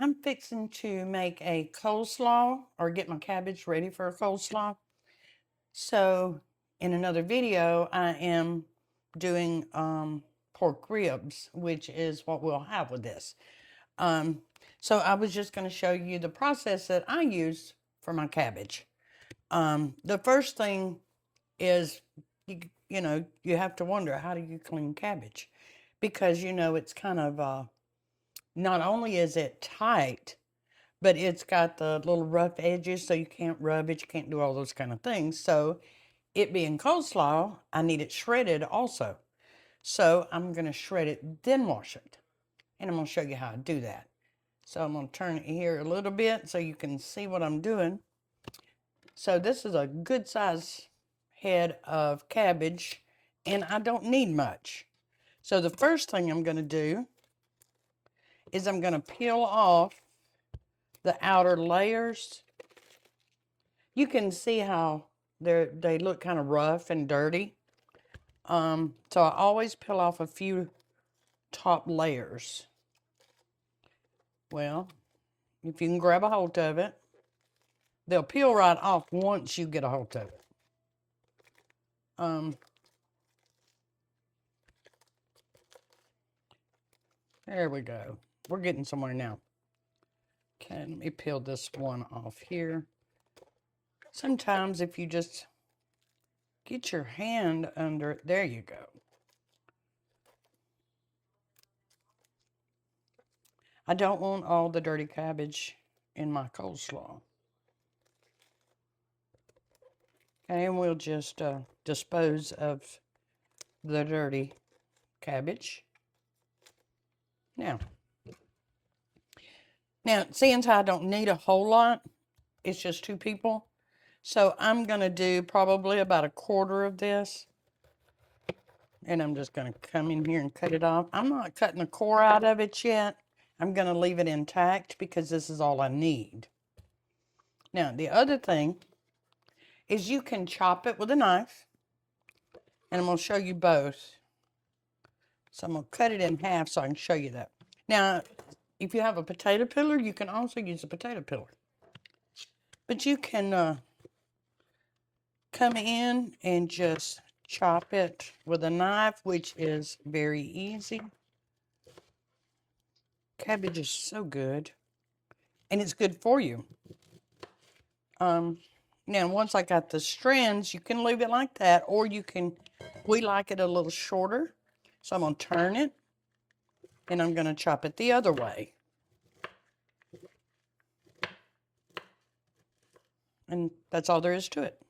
I'm fixing to make a coleslaw or get my cabbage ready for a coleslaw. So, in another video, I am doing pork ribs, which is what we'll have with this. Um, so, I was just going to show you the process that I use for my cabbage. The first thing is, you have to wonder, how do you clean cabbage? Because, it's kind of, not only is it tight, but it's got the little rough edges, so you can't rub it, you can't do all those kind of things. So, it being coleslaw, I need it shredded also. So, I'm going to shred it, then wash it. And I'm going to show you how to do that. So, I'm going to turn it here a little bit so you can see what I'm doing. So, this is a good size head of cabbage, and I don't need much. So, the first thing I'm going to do is I'm going to peel off the outer layers. You can see how they look kind of rough and dirty. So I always peel off a few top layers. Well, if you can grab a hold of it, they'll peel right off once you get a hold of it. There we go. We're getting somewhere now. Okay, let me peel this one off here. Sometimes if you just get your hand under it, there you go. I don't want all the dirty cabbage in my coleslaw. Okay, and we'll just dispose of the dirty cabbage. Now, since I don't need a whole lot, it's just 2 people. So I'm going to do probably about a quarter of this. And I'm just going to come in here and cut it off. I'm not cutting the core out of it yet. I'm going to leave it intact because this is all I need. Now, the other thing is you can chop it with a knife. And I'm going to show you both. So I'm going to cut it in half so I can show you that. Now, if you have a potato peeler, you can also use a potato peeler. But you can come in and just chop it with a knife, which is very easy. Cabbage is so good. And it's good for you. Now, once I got the strands, you can leave it like that. Or we like it a little shorter. So I'm going to turn it. And I'm going to chop it the other way. And that's all there is to it.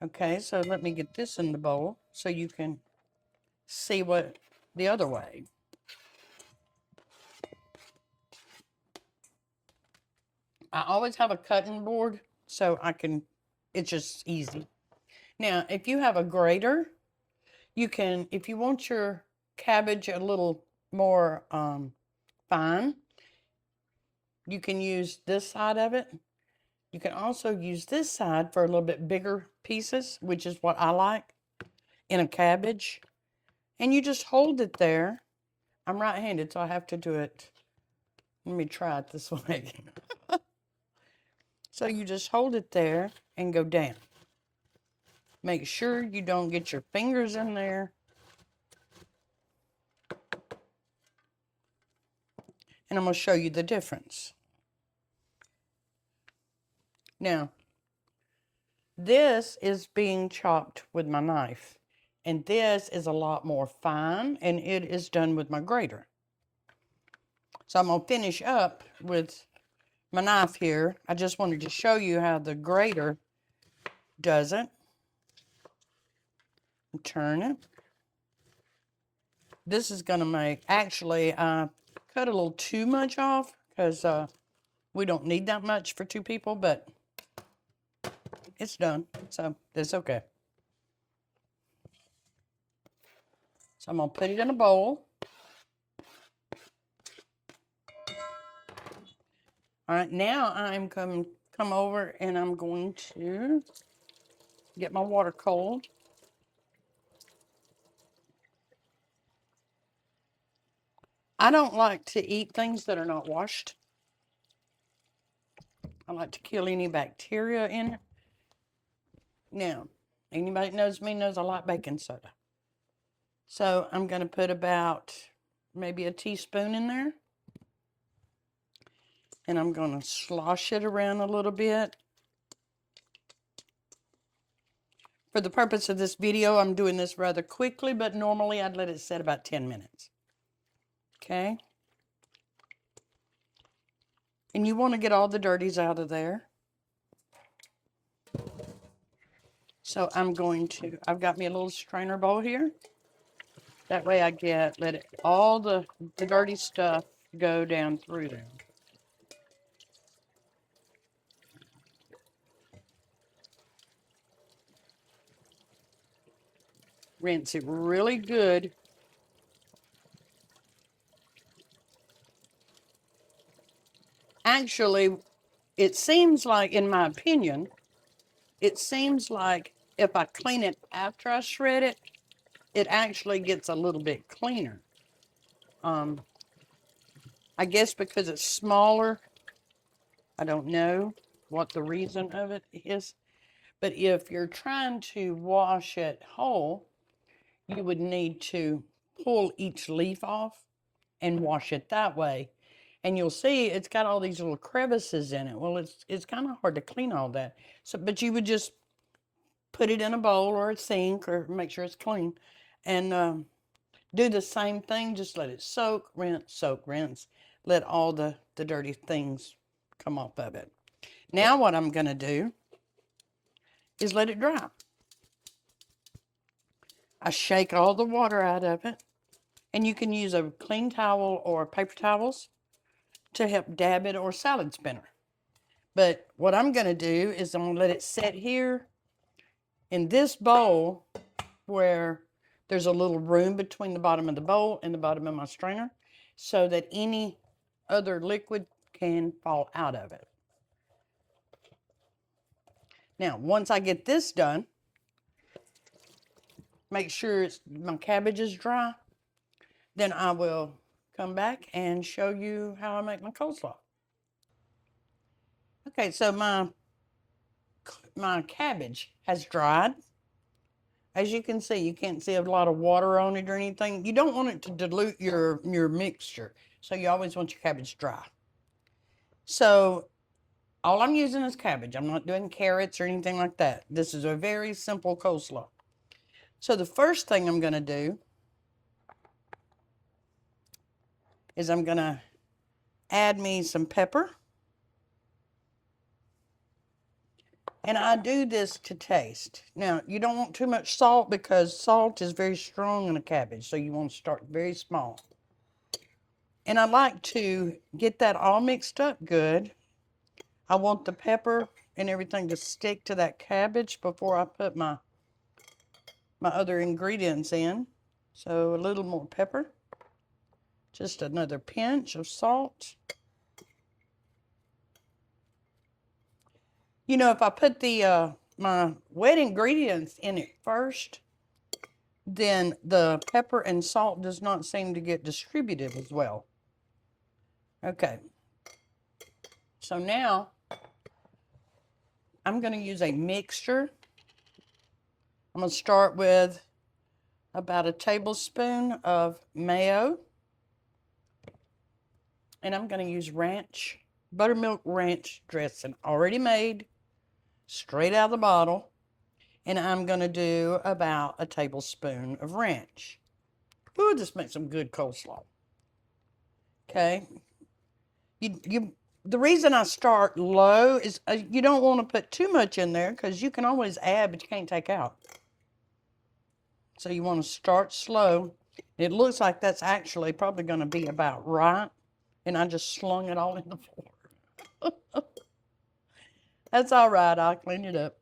Okay, so let me get this in the bowl so you can see what the other way. I always have a cutting board so it's just easy. Now, if you have a grater, if you want your cabbage a little more fine, you can use this side of it. You can also use this side for a little bit bigger pieces, which is what I like in a cabbage. And you just hold it there. I'm right-handed, so I have to do it. Let me try it this way. So you just hold it there and go down. Make sure you don't get your fingers in there. And I'm going to show you the difference. Now, this is being chopped with my knife. And this is a lot more fine, and it is done with my grater. So I'm going to finish up with my knife here. I just wanted to show you how the grater does it. Turn it. This is going to actually, I cut a little too much off because we don't need that much for 2 people, but it's done, so that's okay. So I'm going to put it in a bowl. All right, now I'm come over and I'm going to get my water cold. I don't like to eat things that are not washed. I like to kill any bacteria in it. Now, anybody that knows me knows I like baking soda. So I'm going to put about maybe a teaspoon in there. And I'm going to slosh it around a little bit. For the purpose of this video, I'm doing this rather quickly, but normally I'd let it set about 10 minutes. Okay. And you want to get all the dirties out of there. So I've got me a little strainer bowl here. That way all the dirty stuff go down through there. Rinse it really good. Actually, it seems like, in my opinion, it seems like if I clean it after I shred it, it actually gets a little bit cleaner. I guess because it's smaller. I don't know what the reason of it is. But if you're trying to wash it whole, you would need to pull each leaf off and wash it that way. And you'll see it's got all these little crevices in it. Well, it's kind of hard to clean all that. So, but you would just put it in a bowl or a sink, or make sure it's clean, and do the same thing. Just let it soak, rinse. Let all the dirty things come off of it. Now what I'm going to do is let it dry. I shake all the water out of it. And you can use a clean towel or paper towels to help dab it, or salad spinner. But what I'm going to do is I'm going to let it sit here in this bowl where there's a little room between the bottom of the bowl and the bottom of my strainer, so that any other liquid can fall out of it. Now, once I get this done, make sure my cabbage is dry. Then I will come back and show you how I make my coleslaw. Okay, so my cabbage has dried. As you can see, you can't see a lot of water on it or anything. You don't want it to dilute your mixture, so you always want your cabbage dry. So all I'm using is cabbage. I'm not doing carrots or anything like that. This is a very simple coleslaw. So the first thing I'm going to do is I'm going to add me some pepper. And I do this to taste. Now, you don't want too much salt, because salt is very strong in a cabbage, so you want to start very small. And I like to get that all mixed up good. I want the pepper and everything to stick to that cabbage before I put my other ingredients in. So a little more pepper. Just another pinch of salt. You know, if I put my wet ingredients in it first, then the pepper and salt does not seem to get distributed as well. Okay. So now I'm going to use a mixture. I'm going to start with about a tablespoon of mayo. And I'm going to use buttermilk ranch dressing, already made, straight out of the bottle. And I'm going to do about a tablespoon of ranch. Ooh, this makes some good coleslaw. Okay. The reason I start low is you don't want to put too much in there, because you can always add, but you can't take out. So you want to start slow. It looks like that's actually probably going to be about right. And I just slung it all in the floor. That's all right. I'll clean it up.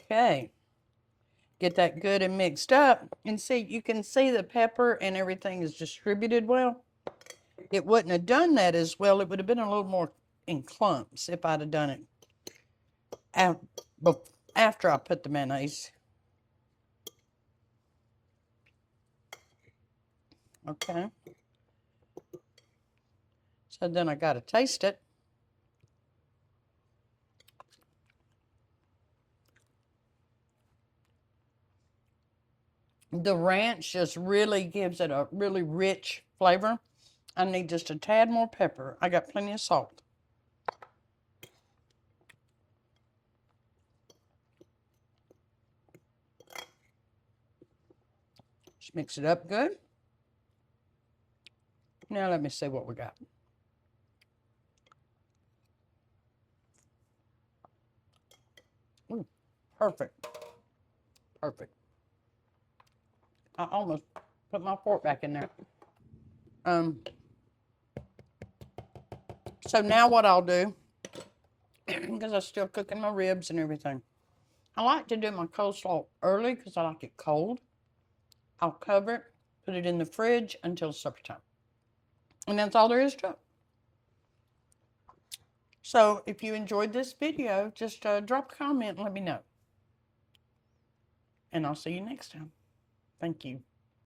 Okay. Get that good and mixed up. And see, you can see the pepper and everything is distributed well. It wouldn't have done that as well. It would have been a little more in clumps if I'd have done it after I put the mayonnaise. Okay. So then I got to taste it. The ranch just really gives it a really rich flavor. I need just a tad more pepper. I got plenty of salt. Just mix it up good. Now let me see what we got. Ooh, perfect. Perfect. I almost put my fork back in there. So now what I'll do, because I'm still cooking my ribs and everything, I like to do my coleslaw early because I like it cold. I'll cover it, put it in the fridge until supper time. And that's all there is to it. So if you enjoyed this video, just drop a comment and let me know. And I'll see you next time. Thank you.